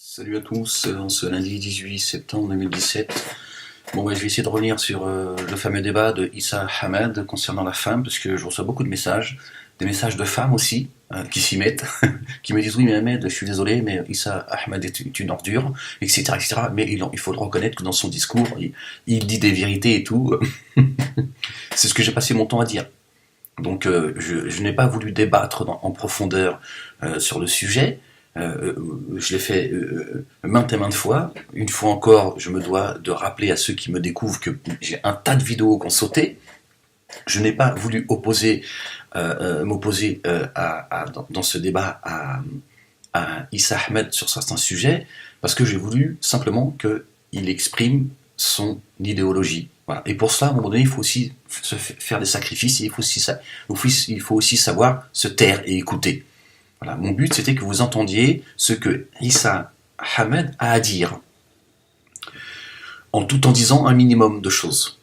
Salut à tous, en ce lundi 18 septembre 2017. Bon, je vais essayer de revenir sur le fameux débat de Issa Ahmed concernant la femme, parce que je reçois beaucoup de messages, des messages de femmes aussi, qui s'y mettent, qui me disent oui mais Ahmed, je suis désolé, mais Issa Ahmed est une ordure, etc. etc. Mais il faut le reconnaître que dans son discours, il dit des vérités et tout. C'est ce que j'ai passé mon temps à dire. Donc je n'ai pas voulu débattre en profondeur sur le sujet. Je l'ai fait maintes et maintes fois. Une fois encore, je me dois de rappeler à ceux qui me découvrent que j'ai un tas de vidéos qui ont sauté. Je n'ai pas voulu m'opposer dans ce débat à Issa Ahmed sur certains sujets, parce que j'ai voulu simplement qu'il exprime son idéologie. Voilà. Et pour cela, à un moment donné, il faut aussi faire des sacrifices, et il faut aussi savoir se taire et écouter. Voilà, mon but, c'était que vous entendiez ce que Issa Ahmed a à dire, tout en disant un minimum de choses.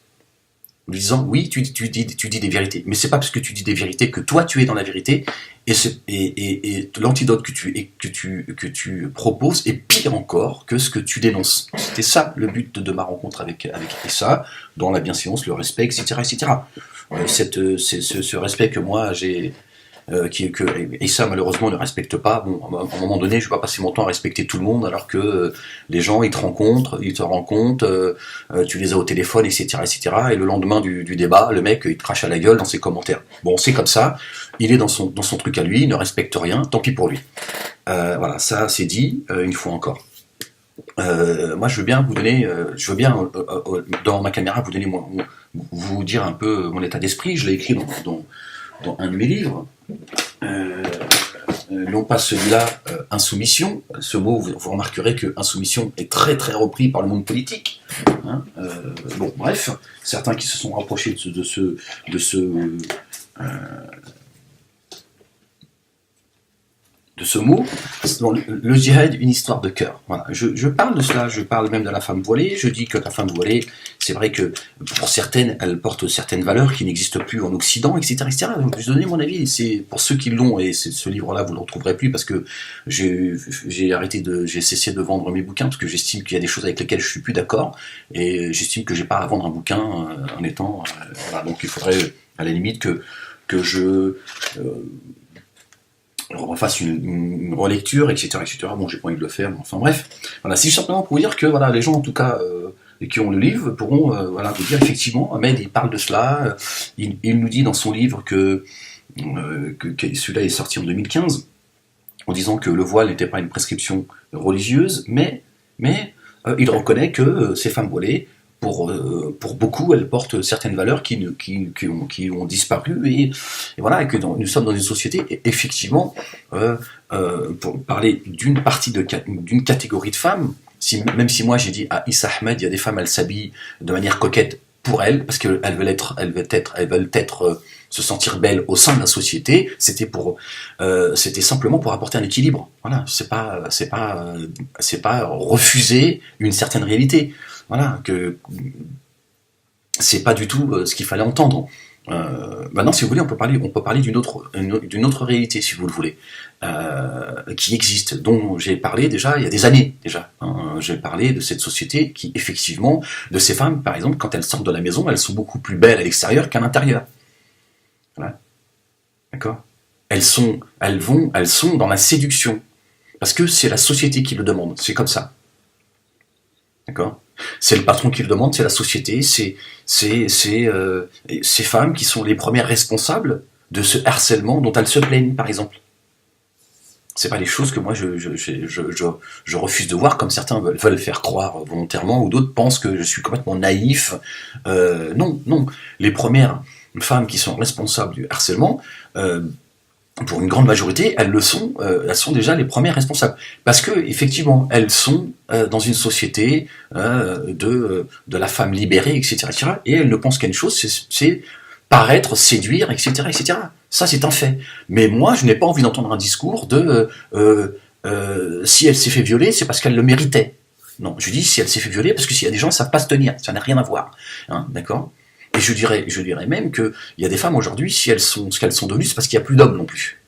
En disant, oui, tu dis des vérités, mais c'est pas parce que tu dis des vérités que toi, tu es dans la vérité, et l'antidote que tu proposes est pire encore que ce que tu dénonces. C'était ça le but de ma rencontre avec Issa, dans la bienséance, le respect, etc. etc. Ce respect que moi, j'ai... et ça malheureusement ne respecte pas. Bon, à un moment donné, je vais pas passer mon temps à respecter tout le monde, alors que les gens ils te rencontrent, tu les as au téléphone, etc., etc. Et le lendemain du débat, le mec il te crache à la gueule dans ses commentaires. Bon, c'est comme ça. Il est dans son truc à lui, il ne respecte rien. Tant pis pour lui. Voilà, ça c'est dit une fois encore. Moi, je veux bien vous donner, dans ma caméra vous donner vous dire un peu mon état d'esprit. Je l'ai écrit dans un de mes livres, non pas celui-là, insoumission. Ce mot, vous remarquerez que insoumission est très très repris par le monde politique. Hein, bon, bref, certains qui se sont rapprochés de ce mot, le djihad, une histoire de cœur. Voilà. Je parle de cela, je parle même de la femme voilée, je dis que la femme voilée, c'est vrai que pour certaines, elle porte certaines valeurs qui n'existent plus en Occident, etc. etc. Donc, je vais donner mon avis, c'est pour ceux qui l'ont, et ce livre-là, vous ne le retrouverez plus, parce que j'ai cessé de vendre mes bouquins, parce que j'estime qu'il y a des choses avec lesquelles je suis plus d'accord, et j'estime que j'ai pas à vendre un bouquin en étant... voilà, donc il faudrait, à la limite, que je... on fasse une relecture, etc., etc. Bon, j'ai pas envie de le faire, mais enfin bref. Voilà, c'est simplement pour vous dire que voilà, les gens, en tout cas, qui ont le livre, pourront voilà, vous dire effectivement, Ahmed, il parle de cela, il nous dit dans son livre que celui-là est sorti en 2015, en disant que le voile n'était pas une prescription religieuse, mais il reconnaît que ces femmes voilées, pour beaucoup, elles portent certaines valeurs qui ont disparu, et voilà, et que nous sommes dans une société, effectivement, pour parler d'une catégorie de femmes, même si moi j'ai dit à Issa Ahmed, il y a des femmes, elles s'habillent de manière coquette pour elles, parce qu'elles veulent se sentir belles au sein de la société, c'était simplement pour apporter un équilibre. Voilà, c'est pas refuser une certaine réalité. Voilà, que c'est pas du tout ce qu'il fallait entendre. Maintenant, si vous voulez, on peut parler d'une autre réalité, si vous le voulez, qui existe, dont j'ai parlé déjà il y a des années déjà. Hein. J'ai parlé de cette société qui, effectivement, de ces femmes, par exemple, quand elles sortent de la maison, elles sont beaucoup plus belles à l'extérieur qu'à l'intérieur. Voilà, d'accord. Elles sont dans la séduction, parce que c'est la société qui le demande. C'est comme ça. D'accord. C'est le patron qui le demande, c'est la société, c'est ces femmes qui sont les premières responsables de ce harcèlement dont elles se plaignent, par exemple. C'est pas les choses que moi je refuse de voir, comme certains veulent faire croire volontairement, ou d'autres pensent que je suis complètement naïf. Non. Les premières femmes qui sont responsables du harcèlement, pour une grande majorité, elles sont déjà les premières responsables. Parce que, effectivement, elles sont dans une société de la femme libérée, etc., etc., et elles ne pensent qu'à une chose, c'est paraître, séduire, etc., etc. Ça, c'est un fait. Mais moi, je n'ai pas envie d'entendre un discours de si elle s'est fait violer, c'est parce qu'elle le méritait. Non, je dis si elle s'est fait violer, parce que s'il y a des gens, ça ne savent pas se tenir, ça n'a rien à voir. Hein, d'accord ? Et je dirais même qu'il y a des femmes aujourd'hui, si elles sont ce qu'elles sont devenues, c'est parce qu'il n'y a plus d'hommes non plus.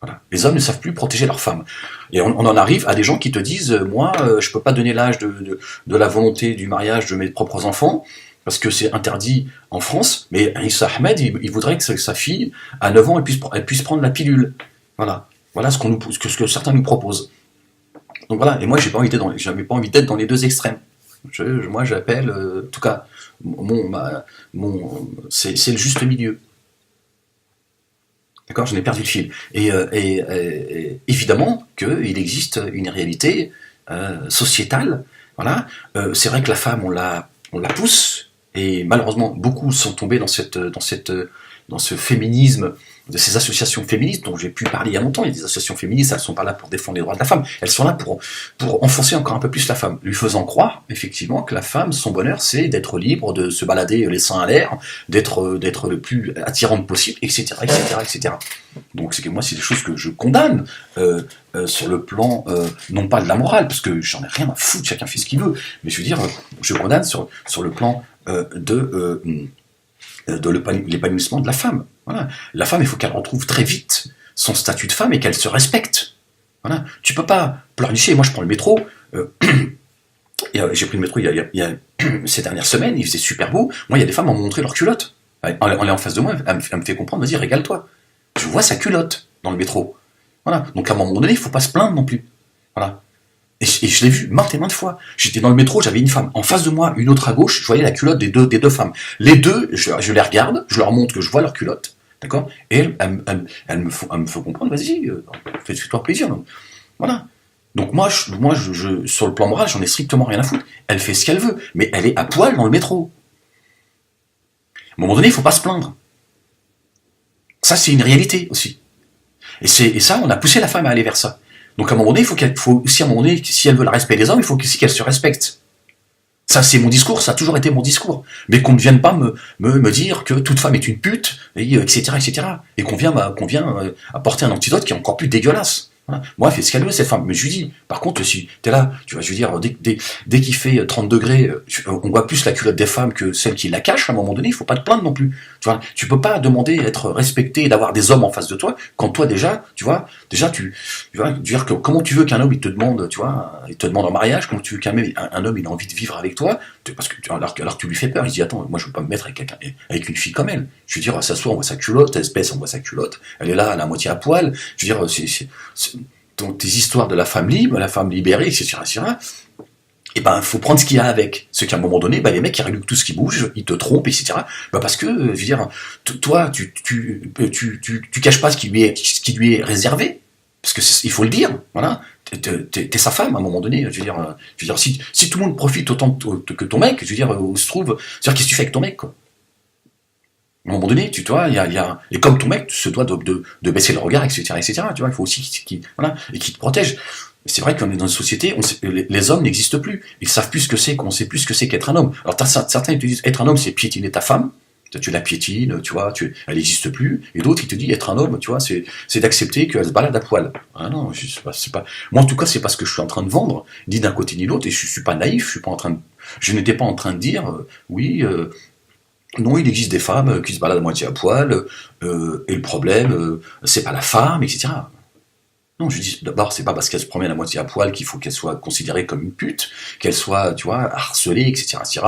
Voilà. Les hommes ne savent plus protéger leurs femmes. Et on en arrive à des gens qui te disent, moi, je peux pas donner l'âge de la volonté du mariage de mes propres enfants, parce que c'est interdit en France, mais Issa Ahmed, il voudrait que sa fille, à 9 ans, elle puisse prendre la pilule. Voilà. Voilà ce que certains nous proposent. Donc voilà, et moi, j'avais pas envie d'être dans les deux extrêmes. Moi, j'appelle, en tout cas, c'est le juste milieu. D'accord, j'en ai perdu le fil. Et évidemment qu'il existe une réalité sociétale. Voilà, c'est vrai que la femme, on la pousse, et malheureusement, beaucoup sont tombés dans ce féminisme, de ces associations féministes dont j'ai pu parler il y a longtemps. Il y a des associations féministes, elles ne sont pas là pour défendre les droits de la femme, elles sont là pour enfoncer encore un peu plus la femme, lui faisant croire, effectivement, que la femme, son bonheur, c'est d'être libre, de se balader les seins à l'air, d'être le plus attirante possible, etc., etc., etc. Donc c'est des choses que je condamne sur le plan, non pas de la morale, parce que j'en ai rien à foutre, chacun fait ce qu'il veut, mais je veux dire, je condamne sur le plan de l'épanouissement de la femme. Voilà. La femme, il faut qu'elle retrouve très vite son statut de femme et qu'elle se respecte. Voilà. Tu peux pas pleurnicher. Moi, je prends le métro. J'ai pris le métro il y a ces dernières semaines. Il faisait super beau. Moi, il y a des femmes qui m'ont montré leur culotte. Elle est en face de moi. Elle me fait comprendre. Vas-y, régale-toi. Je vois sa culotte dans le métro. Voilà. Donc, à un moment donné, il faut pas se plaindre non plus. Voilà. Et je l'ai vu maintes et maintes fois. J'étais dans le métro, j'avais une femme en face de moi, une autre à gauche, je voyais la culotte des deux femmes. Les deux, je les regarde, je leur montre que je vois leur culotte, d'accord. Et elles me font comprendre, vas-y, fais-toi plaisir. Donc. Voilà. Donc moi, sur le plan moral, j'en ai strictement rien à foutre. Elle fait ce qu'elle veut, mais elle est à poil dans le métro. À un moment donné, il faut pas se plaindre. Ça, c'est une réalité aussi. Et ça, on a poussé la femme à aller vers ça. Donc à un moment donné, il faut aussi à un moment donné, si elle veut le respect des hommes, il faut aussi qu'elle se respecte. Ça, c'est mon discours, ça a toujours été mon discours. Mais qu'on ne vienne pas me dire que toute femme est une pute, etc., etc. Et qu'on vient apporter un antidote qui est encore plus dégueulasse. Voilà. Moi, elle fait ce qu'elle veut, cette femme. Mais je lui dis, par contre, si t'es là, tu vois, je veux dire, dès qu'il fait 30 degrés, on voit plus la culotte des femmes que celle qui la cache, à un moment donné, il faut pas te plaindre non plus. Tu vois, tu peux pas demander d'être respecté et d'avoir des hommes en face de toi, quand toi, déjà, tu vois, tu vois, dire que, comment tu veux qu'un homme, il te demande, tu vois, il te demande en mariage, comment tu veux qu'un homme, il a envie de vivre avec toi, parce que, alors que tu lui fais peur, il se dit, attends, moi, je veux pas me mettre avec une fille comme elle. Je veux dire, elle s'assoit, on voit sa culotte, elle se baisse, on voit sa culotte, elle est là, elle a moitié à poil, je veux dire, donc tes histoires de la femme libre, la femme libérée, etc., et ben, faut prendre ce qu'il y a avec. Ce qu'à un moment donné, les mecs, ils règlent tout ce qui bouge, ils te trompent, etc. Parce que, je veux dire, toi, tu caches pas ce qui lui est réservé. Parce que il faut le dire, voilà. T'es sa femme, à un moment donné, je veux dire, si tout le monde profite autant que ton mec, je veux dire, où se trouve, c'est-à-dire, qu'est-ce que tu fais avec ton mec, quoi? À un moment donné, tu vois, et comme ton mec, tu se dois de baisser le regard, etc., etc., tu vois, il faut aussi voilà, et qu'il te protège. C'est vrai qu'on est dans une société, les hommes n'existent plus. Ils savent plus ce que c'est, qu'on sait plus ce que c'est qu'être un homme. Alors, certains, ils te disent, être un homme, c'est piétiner ta femme. Tu la piétines, tu vois, elle n'existe plus. Et d'autres, ils te disent, être un homme, tu vois, c'est d'accepter qu'elle se balade à poil. Ah non, c'est pas, moi, en tout cas, c'est pas ce que je suis en train de vendre, ni d'un côté ni de l'autre, et je suis pas naïf, je n'étais pas en train de dire, non, il existe des femmes qui se baladent à moitié à poil, et le problème, c'est pas la femme, etc. Non, je dis, d'abord, c'est pas parce qu'elle se promène à moitié à poil qu'il faut qu'elle soit considérée comme une pute, qu'elle soit, tu vois, harcelée, etc., etc.,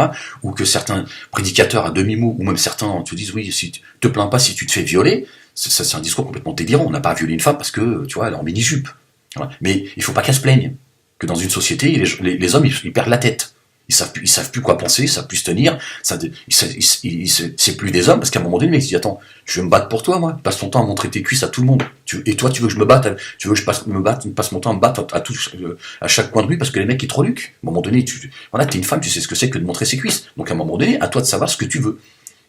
ou que certains prédicateurs à demi-mot, ou même certains te disent, oui, si tu te plains pas si tu te fais violer, ça, c'est un discours complètement délirant. On n'a pas violé une femme parce que, tu vois, elle est en mini-jupe. Voilà. Mais il faut pas qu'elle se plaigne. Que dans une société, les hommes, ils perdent la tête. Ils savent plus quoi penser, ils savent plus se tenir, c'est plus des hommes, parce qu'à un moment donné, le mec se dit, attends, je vais me battre pour toi, moi, passe ton temps à montrer tes cuisses à tout le monde, et toi, tu veux que je me batte, tu veux que je passe mon temps à me battre à chaque coin de rue, parce que les mecs, ils te reluquent. À un moment donné, voilà, t'es une femme, tu sais ce que c'est que de montrer ses cuisses. Donc, à un moment donné, à toi de savoir ce que tu veux.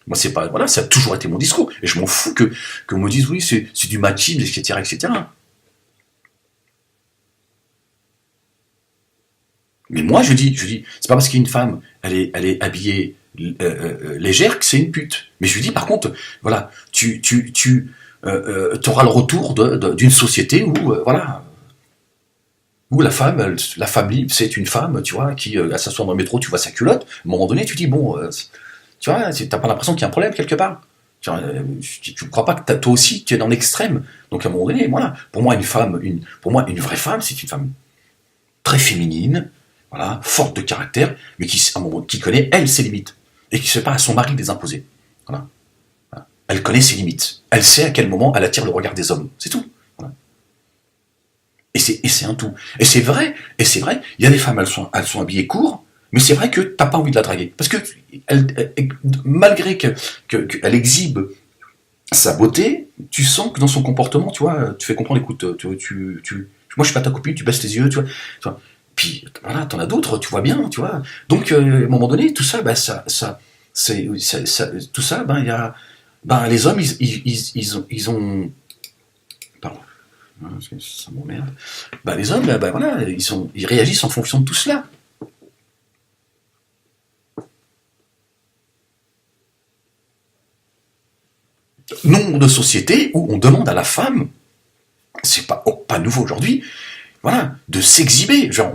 Moi, c'est pas, voilà, ça a toujours été mon discours, et je m'en fous qu'on me dise, oui, c'est du machisme, etc., etc. Mais moi, je dis, c'est pas parce qu'une femme, elle est habillée légère que c'est une pute. Mais je lui dis, par contre, voilà, tu auras le retour d'une société où, voilà, où la femme libre, c'est une femme, tu vois, qui s'assoit dans le métro, tu vois sa culotte. À un moment donné, tu dis, bon, tu vois, t'as pas l'impression qu'il y a un problème quelque part. Tu ne crois pas que toi aussi tu es dans l'extrême. Donc à un moment donné, voilà. Pour moi, une vraie femme, c'est une femme très féminine, voilà, forte de caractère, mais à un moment, qui connaît, elle, ses limites. Et qui ne se fait pas à son mari de les imposer. Voilà. Voilà. Elle connaît ses limites. Elle sait à quel moment elle attire le regard des hommes. C'est tout. Voilà. Et c'est un tout. Et c'est vrai, il y a des femmes, elles sont habillées court, mais c'est vrai que t'as pas envie de la draguer. Parce que malgré qu'elle exhibe sa beauté, tu sens que dans son comportement, tu vois, tu fais comprendre, écoute, moi je suis pas ta copine, tu baisses tes yeux, tu vois. Puis voilà, t'en as d'autres, tu vois bien, tu vois. Donc à un moment donné, tout ça, tout ça, il y a, les hommes, ils ont, pardon, ça m'emmerde. Les hommes, voilà, ils réagissent en fonction de tout cela. Nombre de sociétés où on demande à la femme, c'est pas nouveau aujourd'hui, voilà, de s'exhiber. Genre,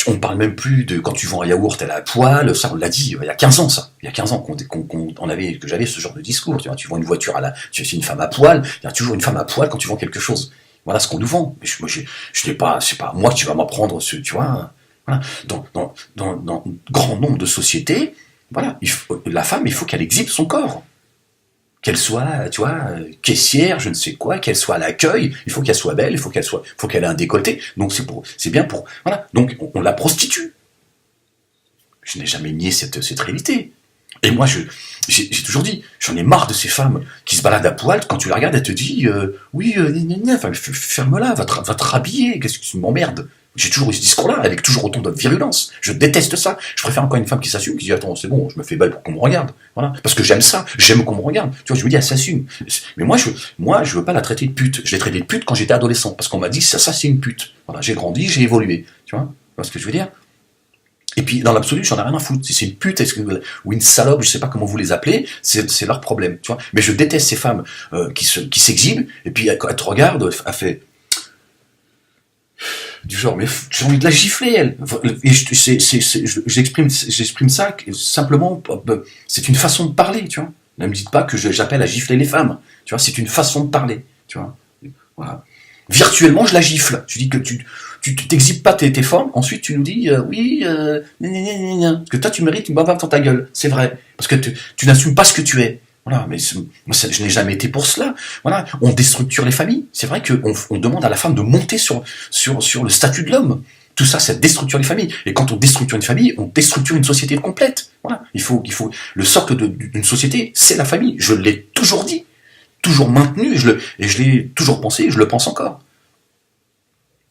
on parle même plus de quand tu vends un yaourt, elle a à poil, ça on l'a dit il y a 15 ans, ça. Il y a 15 ans que j'avais ce genre de discours. Tu vends une voiture c'est une femme à poil, il y a toujours une femme à poil quand tu vends quelque chose. Voilà ce qu'on nous vend. Mais je n'ai pas, c'est pas moi que tu vas m'apprendre, tu vois. Voilà. Dans grand nombre de sociétés, voilà, la femme, il faut qu'elle exhibe son corps. Qu'elle soit, tu vois, caissière, je ne sais quoi, qu'elle soit à l'accueil, il faut qu'elle soit belle, il faut qu'elle ait un décolleté. Donc c'est bien pour, voilà. Donc on la prostitue. Je n'ai jamais nié cette réalité. Et moi, j'ai toujours dit, j'en ai marre de ces femmes qui se baladent à poil. Quand tu la regardes, elle te dit, oui, enfin, ferme-la, va te rhabiller, qu'est-ce que tu m'emmerdes. J'ai toujours eu ce discours-là, avec toujours autant de virulence. Je déteste ça. Je préfère encore une femme qui s'assume, qui dit, attends, c'est bon, je me fais belle pour qu'on me regarde. Voilà. Parce que j'aime ça, j'aime qu'on me regarde. Tu vois, je me dis, elle s'assume. Mais moi, je veux pas la traiter de pute. Je l'ai traitée de pute quand j'étais adolescent. Parce qu'on m'a dit, ça, c'est une pute. Voilà, j'ai grandi, j'ai évolué. Tu vois ce que je veux dire? Et puis, dans l'absolu, j'en ai rien à foutre. Si c'est une pute, ou une salope, je sais pas comment vous les appelez, c'est leur problème, tu vois. Mais je déteste ces femmes qui s'exhibent, et puis elle te regarde, elle fait du genre, mais j'ai envie de la gifler, elle. Et j'exprime ça simplement, c'est une façon de parler, tu vois. Ne me dites pas que j'appelle à gifler les femmes, tu vois. C'est une façon de parler, tu vois. Voilà. Virtuellement, je la gifle. Tu dis que tu t'exhibes pas tes formes, ensuite tu nous dis oui, parce que toi tu mérites une bavard dans ta gueule, c'est vrai, parce que tu n'assumes pas ce que tu es. Voilà, mais moi, je n'ai jamais été pour cela. Voilà, on déstructure les familles. C'est vrai qu'on demande à la femme de monter sur le statut de l'homme. Tout ça, ça déstructure les familles. Et quand on déstructure une famille, on déstructure une société complète. Voilà, il faut le socle d'une société, c'est la famille. Je l'ai toujours dit, toujours maintenu, et je l'ai toujours pensé, et je le pense encore.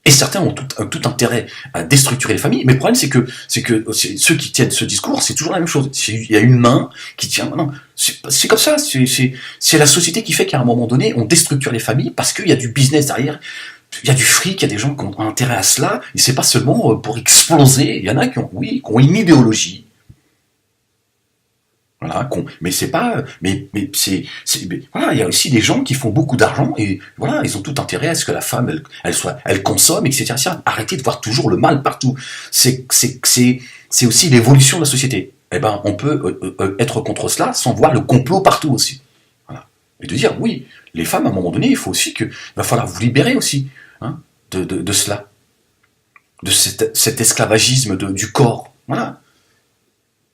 Et certains ont tout intérêt à déstructurer les familles, mais le problème c'est que ceux qui tiennent ce discours, c'est toujours la même chose. Il y a une main qui tient. Non, c'est comme ça. C'est la société qui fait qu'à un moment donné, on déstructure les familles parce qu'il y a du business derrière. Il y a du fric, il y a des gens qui ont intérêt à cela. Et c'est pas seulement pour exploser. Il y en a qui ont une idéologie. Voilà, mais c'est pas, mais voilà, il y a aussi des gens qui font beaucoup d'argent et voilà, ils ont tout intérêt à ce que la femme, elle consomme, etc. Arrêtez de voir toujours le mal partout. C'est aussi l'évolution de la société. Eh ben, on peut être contre cela sans voir le complot partout aussi. Voilà. Et de dire, oui, les femmes, à un moment donné, il faut aussi va falloir vous libérer aussi, hein, de cela. De cet esclavagisme du corps. Voilà.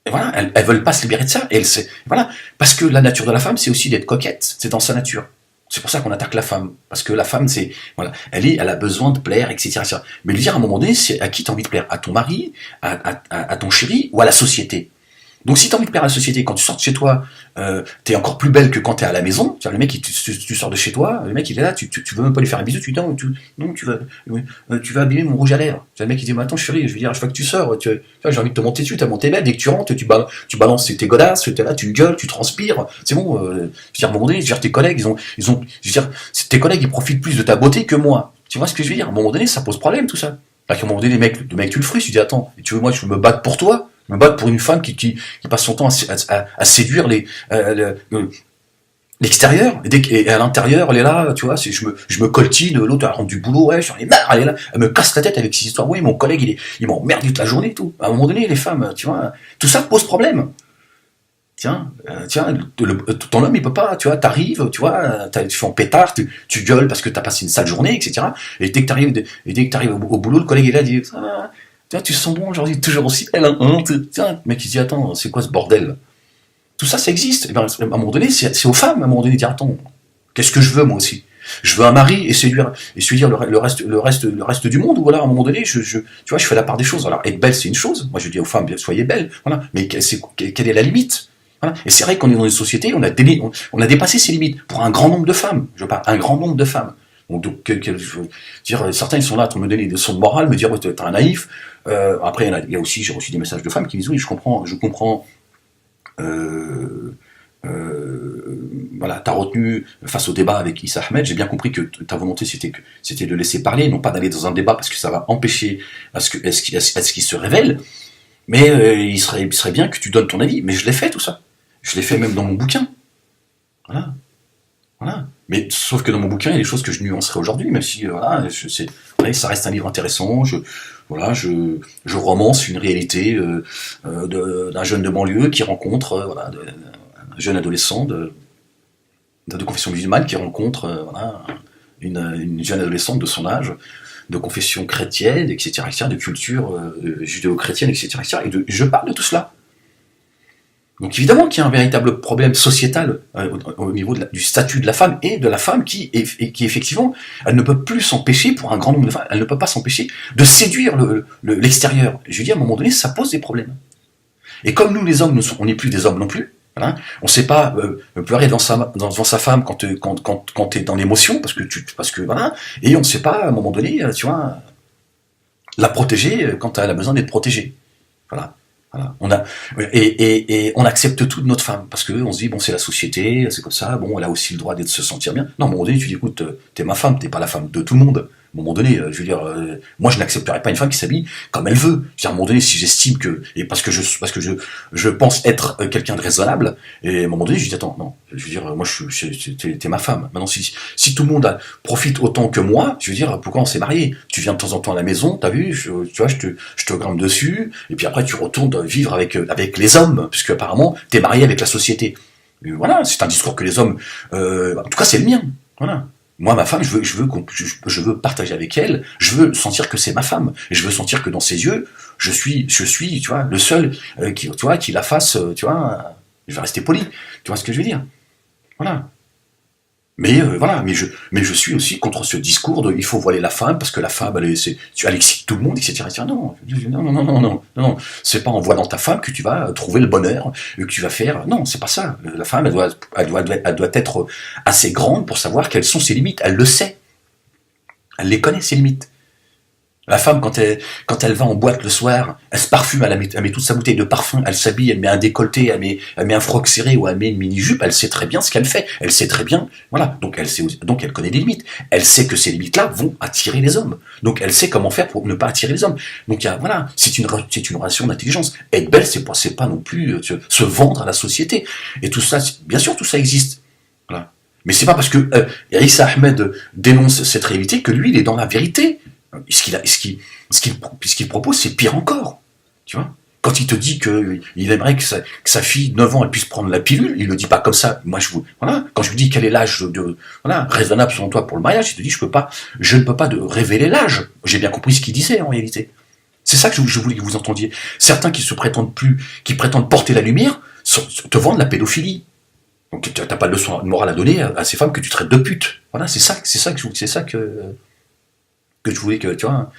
Et voilà, elles veulent pas se libérer de ça. Et voilà, parce que la nature de la femme, c'est aussi d'être coquette. C'est dans sa nature. C'est pour ça qu'on attaque la femme, parce que la femme, voilà, elle a besoin de plaire, etc. Mais lui dire à un moment donné, c'est à qui t'as envie de plaire, à ton mari, à ton chéri, ou à la société. Donc si t'as envie de plaire à la société, quand tu sors de chez toi, t'es encore plus belle que quand t'es à la maison. Le mec, tu sors de chez toi, le mec il est là, tu veux même pas lui faire un bisou, tu dis non, tu vas abîmer mon rouge à lèvres. Le mec il dit, mais attends chérie, je veux dire, à chaque fois que tu sors, j'ai envie de te monter dessus, t'as monté belle, dès que tu rentres, tu balances tes godasses, t'es là, tu gueules, tu transpires, c'est bon, je veux dire, à un moment donné, je veux dire, tes collègues, tes collègues ils profitent plus de ta beauté que moi. Tu vois ce que je veux dire? À un moment donné, ça pose problème tout ça. À un moment donné, le mec tu le frustres, tu dis, attends, tu veux moi je veux me battre pour toi? Me battre pour une femme qui passe son temps à séduire l'extérieur, et à l'intérieur, elle est là, tu vois, je me coltine, l'autre elle rentre du boulot, ouais, j'en ai marre, elle est là, elle me casse la tête avec ces histoires, oui, mon collègue, il m'emmerde toute la journée, tout. À un moment donné, les femmes, tu vois, tout ça pose problème. Tiens, ton homme il peut pas, tu vois, t'arrives, tu vois, tu fais en pétard, tu gueules parce que t'as passé une sale journée, etc. Et dès que t'arrives au boulot, le collègue est là, il dit, ah, tiens, tu sens bon aujourd'hui, toujours aussi belle, hein, tiens, le mec il dit, attends, c'est quoi ce bordel? Tout ça, ça existe. Et ben, à un moment donné, c'est aux femmes, à un moment donné, de dire, attends, qu'est-ce que je veux moi aussi? Je veux un mari et séduire le reste du monde, ou voilà, à un moment donné, tu vois, je fais la part des choses. Alors, être belle, c'est une chose. Moi, je dis aux femmes, soyez belles, voilà. Mais quelle est la limite? Voilà. Et c'est vrai qu'on est dans une société, on a dépassé ces limites pour un grand nombre de femmes. Je parle, un grand nombre de femmes. Donc, je veux dire, certains, ils sont là pour me donner des leçons de morale, me dire, ouais, t'es un naïf. Après, il y a aussi, j'ai reçu des messages de femmes qui me disent, oui, je comprends, voilà, t'as retenu face au débat avec Issa Ahmed, j'ai bien compris que ta volonté c'était de laisser parler, non pas d'aller dans un débat parce que ça va empêcher à ce qu'il se révèle, mais il serait bien que tu donnes ton avis. Mais je l'ai fait tout ça, je l'ai fait même dans mon bouquin, voilà, voilà. Mais sauf que dans mon bouquin il y a des choses que je nuancerai aujourd'hui, même si voilà, ça reste un livre intéressant. Je romance une réalité d'un jeune de banlieue qui rencontre voilà, un jeune adolescent de confession musulmane qui rencontre voilà, une jeune adolescente de son âge, de confession chrétienne, etc., de culture judéo-chrétienne, etc., et je parle de tout cela. Donc évidemment qu'il y a un véritable problème sociétal au niveau du statut de la femme et de la femme qui effectivement, elle ne peut plus s'empêcher, pour un grand nombre de femmes, elle ne peut pas s'empêcher de séduire l'extérieur. Je veux dire, à un moment donné, ça pose des problèmes. Et comme nous les hommes, on n'est plus des hommes non plus, voilà, on ne sait pas pleurer devant sa femme quand t'es dans l'émotion, parce que voilà, et on ne sait pas à un moment donné, tu vois, la protéger quand elle a besoin d'être protégée. Voilà. Voilà. Et on accepte tout de notre femme, parce que on se dit, bon, c'est la société, c'est comme ça, bon, elle a aussi le droit de se sentir bien. Non, à un moment donné, tu dis, écoute, t'es ma femme, t'es pas la femme de tout le monde. À un moment donné, je veux dire, moi, je n'accepterai pas une femme qui s'habille comme elle veut. Je veux dire, à un moment donné, si j'estime et parce que je pense être quelqu'un de raisonnable, et à un moment donné, je dis, attends, non, je veux dire, moi, t'es ma femme. Maintenant, si tout le monde profite autant que moi, je veux dire, pourquoi on s'est mariés? Tu viens de temps en temps à la maison, t'as vu, tu vois, je te grimpe dessus, et puis après, tu retournes vivre avec les hommes, puisque apparemment, t'es marié avec la société. Et voilà, c'est un discours que les hommes, en tout cas, c'est le mien. Voilà. Moi, ma femme, je veux partager avec elle, je veux sentir que c'est ma femme, et je veux sentir que dans ses yeux, je suis, tu vois, le seul qui la fasse, tu vois, je vais rester poli, tu vois ce que je veux dire. Voilà. Mais voilà, mais je suis aussi contre ce discours de il faut voiler la femme parce que la femme elle excite tout le monde, etc. Non, non, c'est pas en voilant ta femme que tu vas trouver le bonheur, que tu vas faire. Non, c'est pas ça. La femme elle doit être assez grande pour savoir quelles sont ses limites. Elle le sait, elle les connaît ses limites. La femme, quand elle va en boîte le soir, elle se parfume, elle met toute sa bouteille de parfum, elle s'habille, elle met un décolleté, elle met un froc serré ou elle met une mini-jupe, elle sait très bien ce qu'elle fait. Elle sait très bien, voilà. Donc elle connaît des limites. Elle sait que ces limites-là vont attirer les hommes. Donc elle sait comment faire pour ne pas attirer les hommes. Donc voilà, c'est une relation d'intelligence. Être belle, c'est pas non plus se vendre à la société. Et tout ça, bien sûr, tout ça existe. Voilà. Mais c'est pas parce que Issa Ahmed dénonce cette réalité que lui, il est dans la vérité. Ce qu'il propose, c'est pire encore. Tu vois, quand il te dit qu'il aimerait que sa fille de 9 ans elle puisse prendre la pilule, il le dit pas comme ça. Moi, voilà. Quand je lui dis quel est l'âge raisonnable selon toi pour le mariage, il te dit je ne peux pas révéler l'âge. J'ai bien compris ce qu'il disait en réalité. C'est ça que je voulais que vous entendiez. Certains qui prétendent porter la lumière, te vendent la pédophilie. Donc tu n'as pas de leçon morale à donner à ces femmes que tu traites de putes. Voilà, c'est ça que je voulais que, tu vois,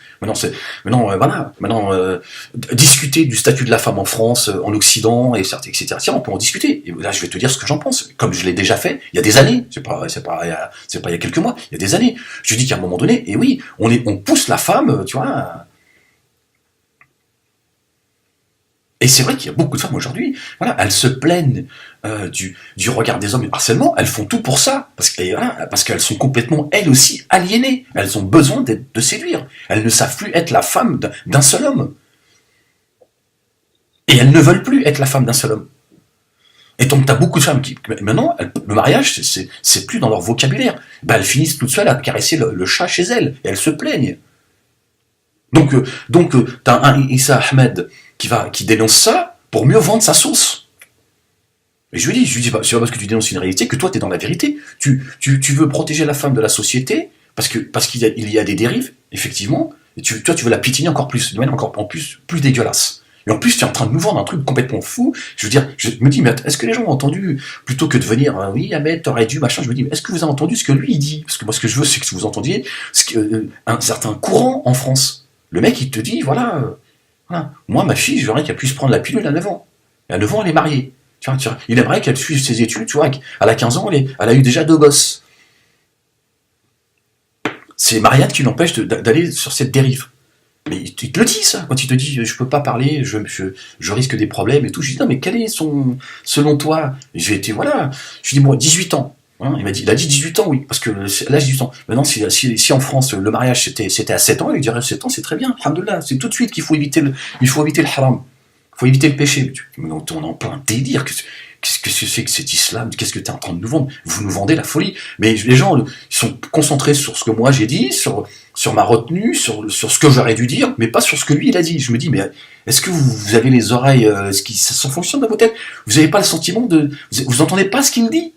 discuter du statut de la femme en France, en Occident, etc., on peut en discuter. Et là, je vais te dire ce que j'en pense. Comme je l'ai déjà fait, il y a des années, c'est pas il y a quelques mois, il y a des années. Je dis qu'à un moment donné, et oui, on pousse la femme, tu vois. Et c'est vrai qu'il y a beaucoup de femmes aujourd'hui, voilà, elles se plaignent du regard des hommes et du harcèlement, elles font tout pour ça, parce qu'elles sont complètement, elles aussi, aliénées. Elles ont besoin de séduire. Elles ne savent plus être la femme d'un seul homme. Et elles ne veulent plus être la femme d'un seul homme. Et donc t'as beaucoup de femmes qui, maintenant, le mariage, c'est plus dans leur vocabulaire. Ben, elles finissent toutes seules à caresser le chat chez elles, et elles se plaignent. Donc t'as un Issa Ahmed qui dénonce ça pour mieux vendre sa sauce. Et je lui dis, c'est pas parce que tu dénonces une réalité que toi, tu es dans la vérité. Tu veux protéger la femme de la société, parce qu'il y a des dérives, effectivement, et toi, tu veux la piétiner encore plus, de manière encore en plus dégueulasse. Et en plus, tu es en train de nous vendre un truc complètement fou. Je veux dire, je me dis, mais est-ce que les gens ont entendu, plutôt que de venir, oui, Ahmed, t'aurais dû, machin, je me dis, mais est-ce que vous avez entendu ce que lui, il dit? Parce que moi, ce que je veux, c'est que vous entendiez un certain courant en France. Le mec, il te dit, voilà, moi, ma fille, j'aimerais qu'elle puisse prendre la pilule à 9 ans. Et à 9 ans, elle est mariée. Tiens, il aimerait qu'elle suive ses études, tu vois, elle a 15 ans, elle a eu déjà 2 gosses. C'est Marianne qui l'empêche d'aller sur cette dérive. Mais il te le dit, ça, quand il te dit je peux pas parler, je risque des problèmes et tout. Je dis non, mais quel est selon toi? J'ai été, voilà, je dis moi, 18 ans. Hein, il a dit 18 ans, oui, parce que l'âge 18 ans. Maintenant, si en France le mariage c'était à 7 ans, il dirait 7 ans, c'est très bien, alhamdoulilah, c'est tout de suite qu'il faut éviter le haram. Il faut éviter le péché. On est en plein délire. Qu'est-ce que c'est que cet islam? Qu'est-ce que tu es en train de nous vendre? Vous nous vendez la folie. Mais les gens, ils sont concentrés sur ce que moi j'ai dit, sur ma retenue, sur ce que j'aurais dû dire, mais pas sur ce que lui il a dit. Je me dis, mais est-ce que vous avez les oreilles, est-ce que ça fonctionne dans vos têtes? Vous n'avez pas le sentiment vous entendez pas ce qu'il me dit?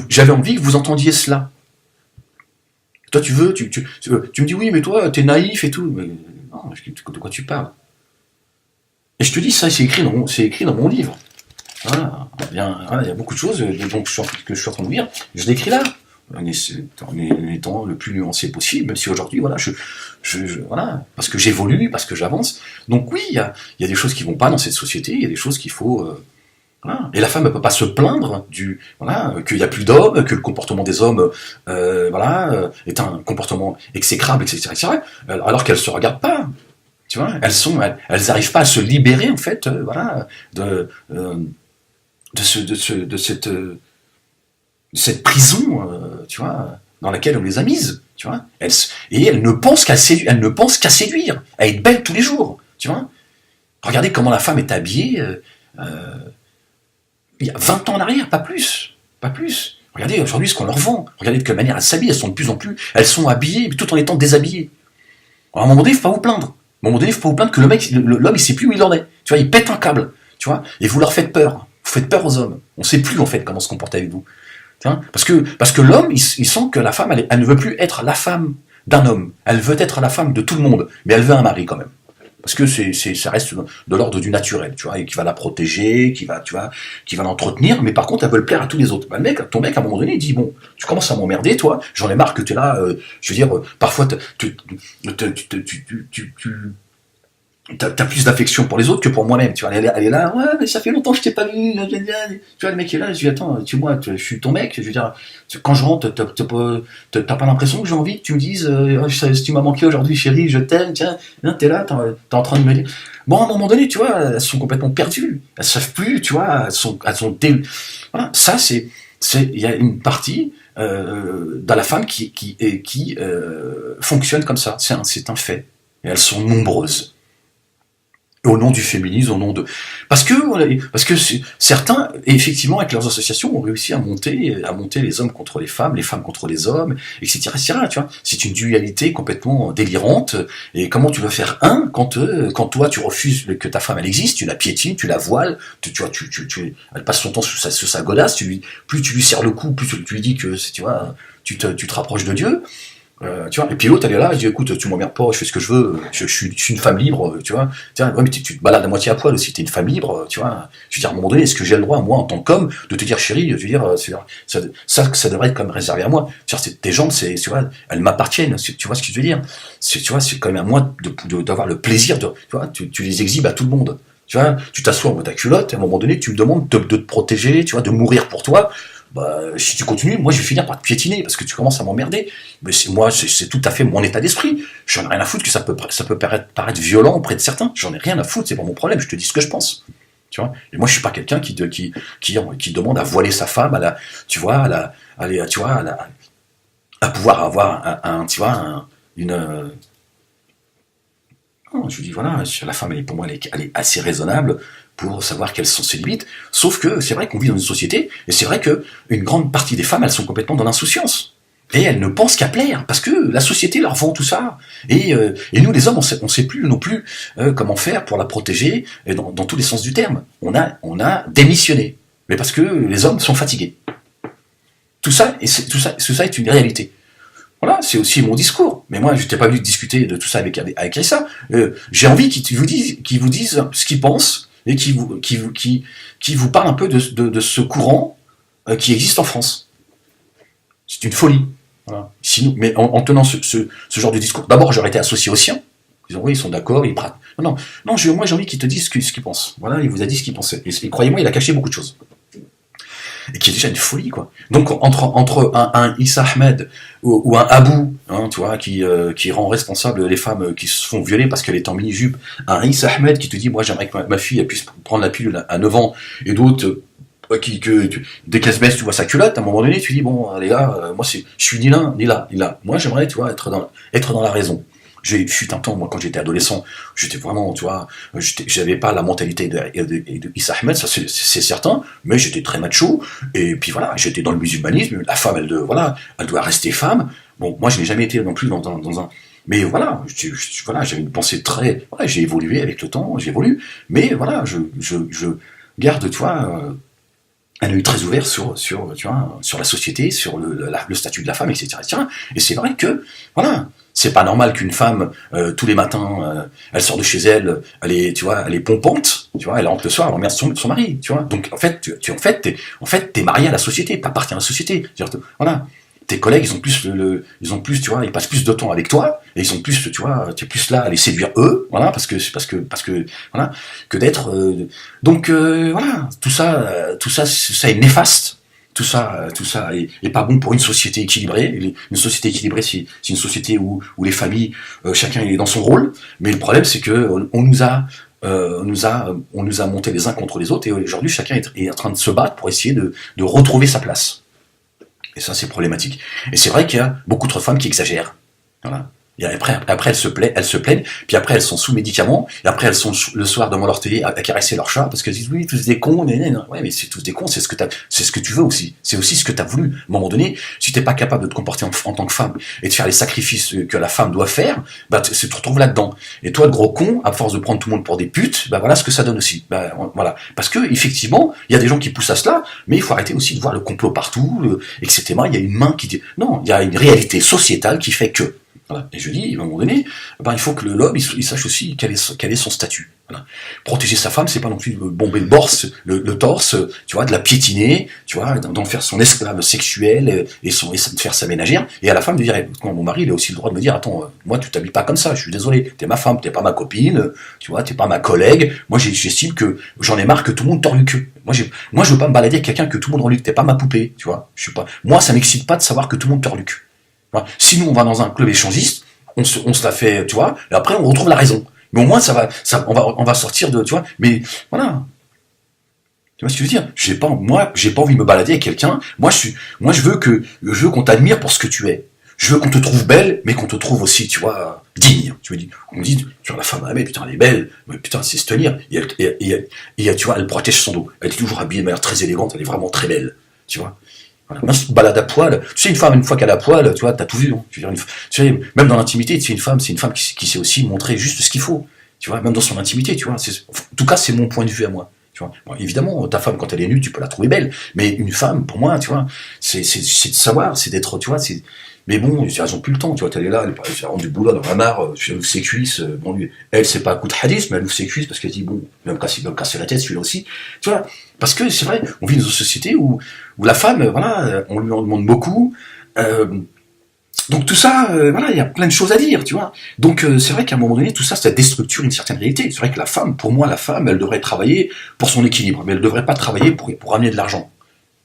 J'avais envie que vous entendiez cela. Toi, tu me dis, oui, mais toi, t'es naïf et tout. Mais non, de quoi tu parles? Et je te dis, ça, c'est écrit dans mon livre. Voilà, il y a beaucoup de choses que je suis en train de lire. Je l'écris là, en étant le plus nuancé possible, même si aujourd'hui, voilà, voilà, parce que j'évolue, parce que j'avance. Donc oui, il y a des choses qui vont pas dans cette société, il y a des choses qu'il faut. Voilà. Et la femme ne peut pas se plaindre qu'il n'y a plus d'hommes, que le comportement des hommes, est un comportement exécrable, etc., alors qu'elles se regardent pas. Tu vois, elles arrivent pas à se libérer en fait, de cette prison, tu vois, dans laquelle on les a mises, tu vois. Elles ne pensent qu'à séduire, à être belle tous les jours, tu vois. Regardez comment la femme est habillée, il y a 20 ans en arrière, pas plus. Regardez aujourd'hui ce qu'on leur vend. Regardez de quelle manière elles s'habillent, elles sont de plus en plus, elles sont habillées, tout en étant déshabillées. Alors, à un moment donné, il ne faut pas vous plaindre. À un moment donné, il faut pas vous plaindre que l'homme, il sait plus où il en est. Tu vois, il pète un câble, tu vois, et vous leur faites peur. Vous faites peur aux hommes. On sait plus, en fait, comment se comporter avec vous. Tu vois, parce que l'homme, il sent que la femme, elle ne veut plus être la femme d'un homme. Elle veut être la femme de tout le monde. Mais elle veut un mari, quand même. Parce que ça reste de l'ordre du naturel, tu vois, et qui va la protéger, qui va l'entretenir, mais par contre, elle veut le plaire à tous les autres. Bah, ton mec, à un moment donné, il dit, bon, tu commences à m'emmerder, toi, j'en ai marre que tu es là, je veux dire, parfois, t'as plus d'affection pour les autres que pour moi-même, tu vois, elle est là, ouais, mais ça fait longtemps que je t'ai pas vu, tu vois, le mec est là, je dis, attends, je suis ton mec, je veux dire, quand je rentre, t'as pas l'impression que j'ai envie que tu me dises, si tu m'as manqué aujourd'hui, chérie, je t'aime, tiens, t'es là, t'es en train de me dire, bon, à un moment donné, tu vois, elles sont complètement perdues, elles savent plus, tu vois, voilà, ça, il y a une partie, dans la femme qui fonctionne comme ça, c'est un fait, et elles sont nombreuses. Au nom du féminisme, au nom de... Parce que certains, effectivement, avec leurs associations, ont réussi à monter les hommes contre les femmes contre les hommes, etc., etc., tu vois. C'est une dualité complètement délirante. Et comment tu veux faire quand toi, tu refuses que ta femme, elle existe, tu la piétines, tu la voiles, elle passe son temps sous sa godasse, plus tu lui serres le cou, plus tu lui dis que, tu vois, tu te rapproches de Dieu. Tu vois, et puis l'autre elle est là, elle dit écoute, tu m'emmerdes pas, je fais ce que je veux, je suis une femme libre, tu vois. Tiens, ouais, mais tu te balades à moitié à poil aussi, t'es une femme libre, tu vois. Je veux dire, à un moment donné, est-ce que j'ai le droit, moi, en tant qu'homme, de te dire chérie, je veux dire, ça devrait être quand même réservé à moi. Tes jambes, tu vois, elles m'appartiennent, tu vois ce que je veux dire. Tu vois, c'est quand même à moi d'avoir le plaisir tu vois, tu les exhibes à tout le monde. Tu vois, tu t'assois en mode ta culotte, et à un moment donné, tu me demandes de te protéger, tu vois, de mourir pour toi. Bah, si tu continues, moi je vais finir par te piétiner parce que tu commences à m'emmerder. Mais c'est tout à fait mon état d'esprit. J'en ai rien à foutre que ça peut paraître violent auprès de certains. J'en ai rien à foutre, c'est pas mon problème. Je te dis ce que je pense. Tu vois. Et moi je suis pas quelqu'un qui demande à voiler sa femme, à pouvoir avoir non, je lui dis voilà, la femme, pour moi, elle est assez raisonnable pour savoir quelles sont ses limites. Sauf que c'est vrai qu'on vit dans une société, et c'est vrai que une grande partie des femmes, elles sont complètement dans l'insouciance. Et elles ne pensent qu'à plaire, parce que la société leur vend tout ça. Et nous, les hommes, on sait plus non plus comment faire pour la protéger, dans tous les sens du terme. On a démissionné. Mais parce que les hommes sont fatigués. Tout ça est une réalité. Voilà, c'est aussi mon discours. Mais moi, je n'étais pas venu discuter de tout ça avec Issa. J'ai envie qu'ils vous disent ce qu'ils pensent et qui vous parlent un peu de ce courant qui existe en France. C'est une folie. Voilà. Sinon, mais en tenant ce genre de discours, d'abord j'aurais été associé aux siens. Ils disent oui, ils sont d'accord, ils pratiquent. Non, moi j'ai envie qu'ils te disent ce qu'ils pensent. Voilà, il vous a dit ce qu'il pensait. Et croyez-moi, il a caché beaucoup de choses. Et qui est déjà une folie, quoi. Donc entre un Issa Ahmed ou un Abou, hein, tu vois, qui rend responsable les femmes qui se font violer parce qu'elle est en mini-jupe, un Issa Ahmed qui te dit moi j'aimerais que ma fille elle puisse prendre la pilule à 9 ans, et d'autres dès qu'elle se baisse tu vois sa culotte, à un moment donné tu dis bon les gars, moi je suis ni l'un ni là. Moi j'aimerais tu vois être dans la raison. J'ai fut un temps, moi, quand j'étais adolescent, j'étais vraiment, tu vois, j'avais pas la mentalité de Issa Ahmed, ça c'est certain, mais j'étais très macho, et puis voilà, j'étais dans le musulmanisme, la femme, elle doit rester femme. Bon, moi, je n'ai jamais été non plus dans un, mais voilà, voilà, j'avais une pensée très, ouais, j'ai évolué avec le temps, j'évolue, mais voilà, je garde, tu vois, un œil très ouvert sur la société, sur le statut de la femme, etc., etc. Et c'est vrai que, voilà, c'est pas normal qu'une femme, tous les matins, elle sort de chez elle, elle est pompante, tu vois, elle rentre le soir, elle emmerde son mari, tu vois. Donc, en fait, t'es marié à la société, t'appartiens à la société. Voilà. Tes collègues, tu vois, ils passent plus de temps avec toi, et ils sont plus, tu vois, tu es plus là à les séduire eux, voilà, parce que, voilà, que d'être, donc, voilà, tout ça est néfaste. Tout ça est pas bon pour une société équilibrée. Une société équilibrée, c'est une société où les familles, chacun est dans son rôle. Mais le problème, c'est que on nous a monté les uns contre les autres, et aujourd'hui, chacun est en train de se battre pour essayer de retrouver sa place. Et ça, c'est problématique. Et c'est vrai qu'il y a beaucoup de femmes qui exagèrent. Voilà. Et après elles se plaignent, puis après elles sont sous médicaments, et après elles sont le soir devant leur télé à caresser leur chat, parce qu'elles disent oui, tous des cons, ouais, mais c'est tous des cons, c'est ce que tu veux aussi, c'est aussi ce que t'as voulu. À un moment donné, si t'es pas capable de te comporter en tant que femme, et de faire les sacrifices que la femme doit faire, bah, tu te retrouves là-dedans. Et toi, le gros con, à force de prendre tout le monde pour des putes, bah voilà ce que ça donne aussi. Bah, voilà. Parce que, effectivement, il y a des gens qui poussent à cela, mais il faut arrêter aussi de voir le complot partout, etc. Il y a une main qui dit, non, il y a une réalité sociétale qui fait que, voilà. Et je dis, à un moment donné, il faut que l'homme il sache aussi quel est son statut. Voilà. Protéger sa femme, c'est pas non plus bomber le torse, tu vois, de la piétiner, tu vois, d'en faire son esclave sexuel et de faire sa ménagère. Et à la femme de dire, quand mon mari il a aussi le droit de me dire, attends, moi tu t'habilles pas comme ça, je suis désolé, t'es ma femme, t'es pas ma copine, tu vois, t'es pas ma collègue. Moi j'estime que j'en ai marre que tout le monde tord le cul. Moi je veux pas me balader avec quelqu'un que tout le monde rend le cul, t'es pas ma poupée, tu vois. Moi ça m'excite pas de savoir que tout le monde tord le cul. Si nous on va dans un club échangiste, on se la fait, tu vois, et après on retrouve la raison. Mais au moins on va sortir de, tu vois. Mais voilà, tu vois ce que je veux dire. J'ai pas envie de me balader avec quelqu'un. Moi je veux qu'on t'admire pour ce que tu es. Je veux qu'on te trouve belle, mais qu'on te trouve aussi, tu vois, digne. Tu me dis, on me dit, sur la femme, mais putain elle est belle, mais putain c'est se tenir. Et tu vois, elle protège son dos. Elle est toujours habillée de manière très élégante. Elle est vraiment très belle, tu vois. Voilà. Même si tu te balades à poil, tu sais, une femme, une fois qu'elle a à poil, tu vois, t'as tout vu. Hein. Tu sais, même dans l'intimité, tu sais, c'est une femme qui sait aussi montrer juste ce qu'il faut. Tu vois, même dans son intimité, tu vois. En tout cas, c'est mon point de vue à moi. Tu vois. Bon, évidemment, ta femme, quand elle est nue, tu peux la trouver belle. Mais une femme, pour moi, tu vois, c'est de savoir, c'est d'être, tu vois, mais bon, elles ont plus le temps, tu vois, elle est là, elle rentre du boulot dans la mare, elle ouvre ses cuisses, bon, elle, c'est pas un coup de hadith, mais elle ouvre ses cuisses parce qu'elle dit, bon, il va me casser la tête, celui-là aussi, tu vois, parce que c'est vrai, on vit dans une société où la femme, voilà, on lui en demande beaucoup, donc tout ça, voilà, il y a plein de choses à dire, tu vois, donc c'est vrai qu'à un moment donné, tout ça déstructure une certaine réalité, c'est vrai que la femme, pour moi, elle devrait travailler pour son équilibre, mais elle devrait pas travailler pour amener de l'argent.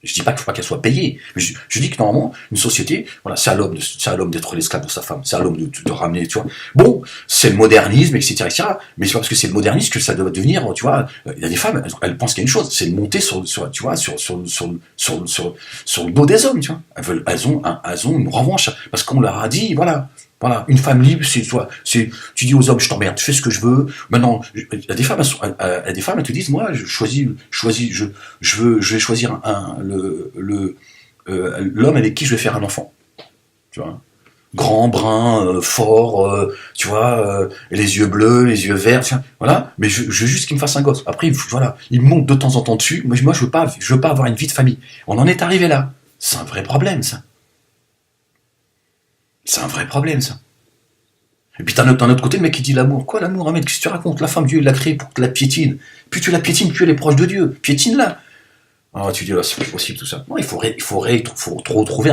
Je dis pas qu'il faut pas qu'elle soit payée, mais je dis que normalement, une société, voilà, c'est à l'homme d'être l'esclave de sa femme, c'est à l'homme de ramener, tu vois. Bon, c'est le modernisme, etc., mais c'est pas parce que c'est le modernisme que ça doit devenir, tu vois, il y a des femmes, elles pensent qu'il y a une chose, c'est de monter sur le dos des hommes, tu vois. Elles ont une revanche, parce qu'on leur a dit, voilà, une femme libre, tu dis aux hommes, je t'emmerde, tu fais ce que je veux. Maintenant, il y a des femmes, elles te disent, moi, je vais choisir l'homme avec qui je vais faire un enfant. Tu vois. grand, brun, fort, tu vois, les yeux bleus, les yeux verts, tiens, voilà. Mais je veux juste qu'il me fasse un gosse. Après, voilà, il me monte de temps en temps dessus. Moi, je veux pas avoir une vie de famille. On en est arrivé là. C'est un vrai problème, ça. C'est un vrai problème, ça. Et puis d'un autre côté, le mec qui dit l'amour. Quoi l'amour, hein, mec? Qu'est-ce que tu racontes? La femme, Dieu, il l'a créée pour que tu la piétines. Plus tu la piétines, plus elle est proche de Dieu. Piétine-la. Alors tu dis, là, c'est pas possible tout ça. Non, faut retrouver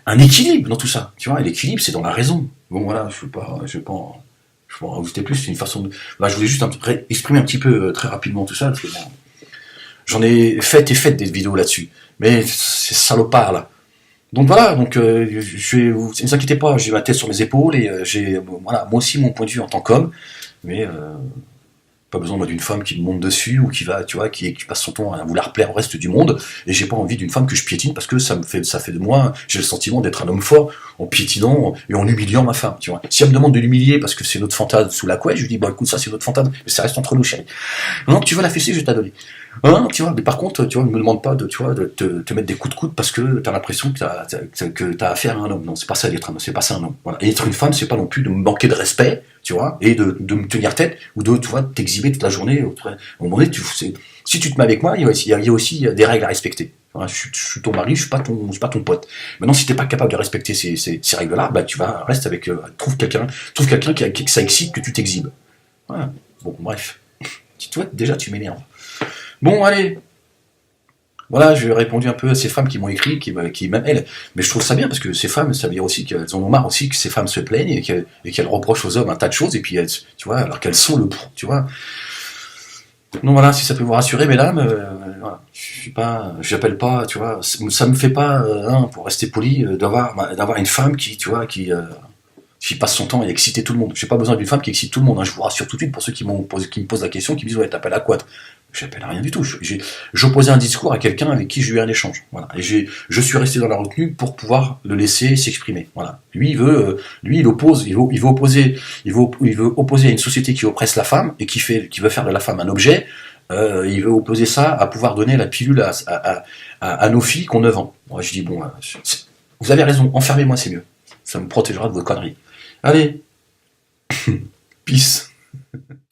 un équilibre dans tout ça. Tu vois, et l'équilibre, c'est dans la raison. Bon, voilà, je vais pas en rajouter plus. C'est une façon de. Là, je voulais juste exprimer un petit peu très rapidement tout ça, parce que bon, j'en ai fait des vidéos là-dessus. Mais c'est salopard, là. Donc voilà, donc ne vous inquiétez pas, j'ai ma tête sur mes épaules et j'ai voilà, moi aussi mon point de vue en tant qu'homme, mais pas besoin moi d'une femme qui me monte dessus ou qui va, tu vois, qui passe son temps à vouloir plaire au reste du monde. Et j'ai pas envie d'une femme que je piétine parce que ça fait de moi, j'ai le sentiment d'être un homme fort en piétinant et en humiliant ma femme, tu vois. Si elle me demande de l'humilier parce que c'est notre fantasme sous la couette, je lui dis bah écoute ça c'est notre fantasme, mais ça reste entre nous chérie. Non, tu veux la fesser, je vais t'adonner. Hein, tu vois, mais par contre, tu vois, ne me demande pas de, tu vois, de te mettre des coups de coude parce que t'as l'impression que t'as affaire à un homme. Non, c'est pas ça d'être un homme, c'est pas ça un homme. Voilà. Et être une femme, c'est pas non plus de me manquer de respect, tu vois, et de me tenir tête, ou de, tu vois, t'exhiber toute la journée. À un moment donné, si tu te mets avec moi, il y a aussi des règles à respecter. Voilà, je suis ton mari, je suis pas ton pote. Maintenant, si t'es pas capable de respecter ces règles-là, bah, tu vas, reste avec, trouve quelqu'un que ça excite, que tu t'exhibes. Voilà. Bon, bref. Tu vois, déjà, tu m'énerves. Bon, allez, voilà, j'ai répondu un peu à ces femmes qui m'ont écrit, qui même elles. Mais je trouve ça bien parce que ces femmes, ça veut dire aussi qu'elles en ont marre aussi que ces femmes se plaignent et qu'elles reprochent aux hommes un tas de choses et puis elles, tu vois, alors qu'elles sont tu vois. Donc voilà, si ça peut vous rassurer, mesdames, voilà, j'appelle pas, tu vois, ça me fait pas, pour rester poli, d'avoir une femme qui, tu vois, qui passe son temps à exciter tout le monde. J'ai pas besoin d'une femme qui excite tout le monde. Hein. Je vous rassure tout de suite pour ceux qui me posent la question, qui me disent ouais t'appelles à quoi? J'appelle à rien du tout. J'opposais un discours à quelqu'un avec qui j'ai eu un échange. Voilà. Et je suis resté dans la retenue pour pouvoir le laisser s'exprimer. Voilà. Lui, il oppose, il veut opposer à une société qui oppresse la femme et qui veut faire de la femme un objet. Il veut opposer ça à pouvoir donner la pilule à nos filles qu'on 9 ans. Moi, je dis bon, vous avez raison, enfermez-moi, c'est mieux. Ça me protégera de vos conneries. Allez, peace.